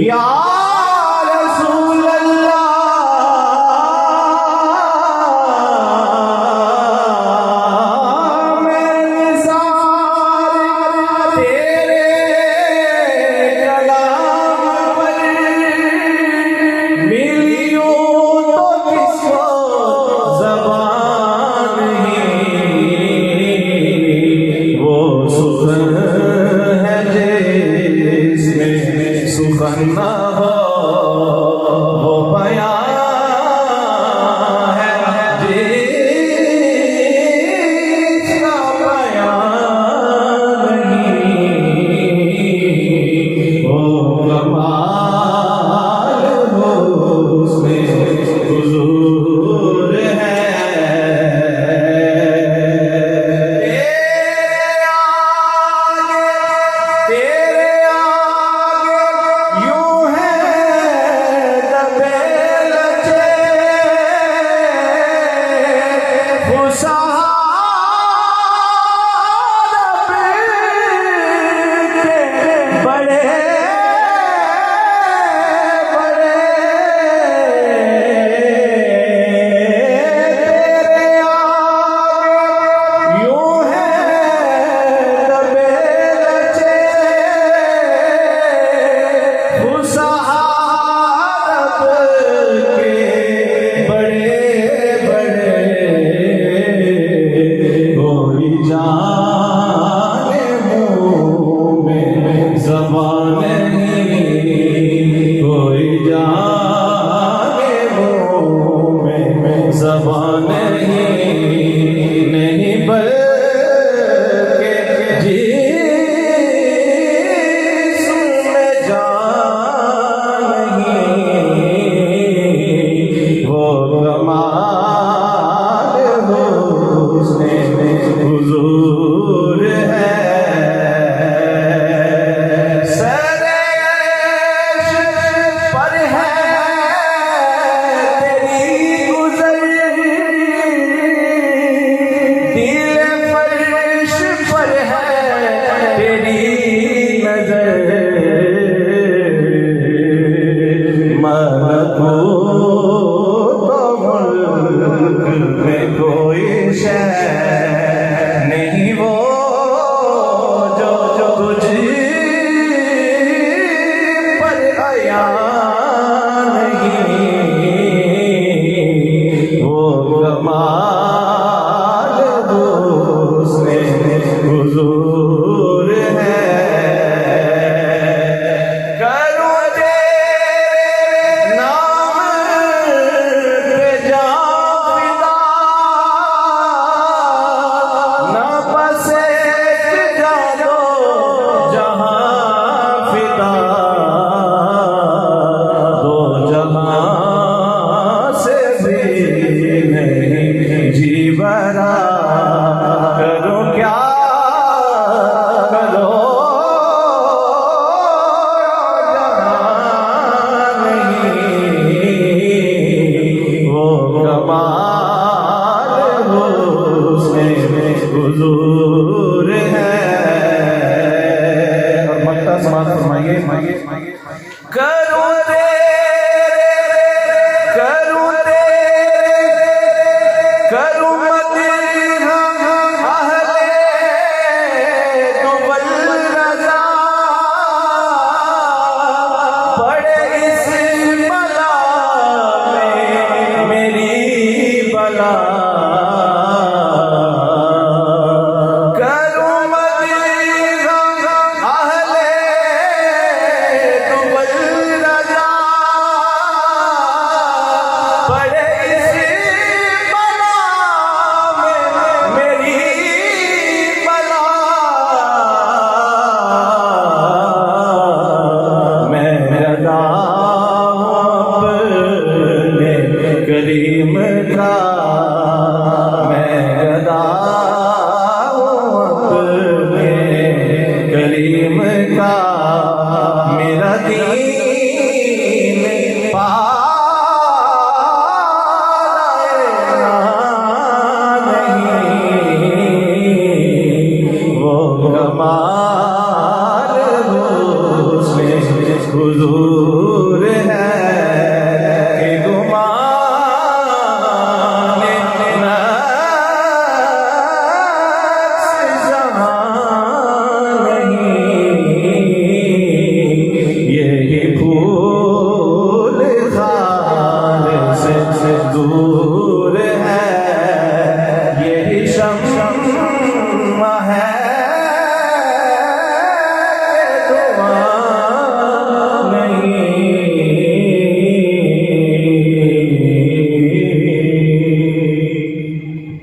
या रसूल अल्लाह मैं निसार तेरे कलाम पर मिलियो तो किसको ज़बान नहीं वो सुखन है जिसमें सुखन न हो वो बयान है जिसका बयान नहीं वो कमाल हो उसमें हुजूर है तेरे आगे यूं है दबे लचे खुशारब के बड़े बड़े तेरे आगे यूं है दबे लचे खुशारब के बड़े बड़े कोई जाने मुँह में ज़बान नहीं कोई जाने मुँह में ज़बान नहीं बल्कि जिसमें जान नहीं वो कमाल हो उसमें हुजूर है सरेश पर है तेरी गुज़र दिल फर्श पर है तेरी नज़र मलकूत में कोई शय नहीं वो जो तुझ पर आया नहीं वो कमाल उसमें हुजूर है करूं तेरे नाम पे जाविदा ना बसे जानो जहां फिदा दो जहां से भी नहीं जी भरा करूं क्या करो जहां नहीं वो कमाल हो उसमें हुजूर है और मक्ता समाज फरमाइए करूं करूं मदीहा अहले दुबल रज़ा पड़े इस बला में मेरी बला करूं मदीहा अहले दुबल रज़ा पड़े इस बला में मेरी बला मैं अदा अपने करीम का मैं अदा अपने करीम का मेरा दीन पाला नहीं वो कमाल उसमें हुजूर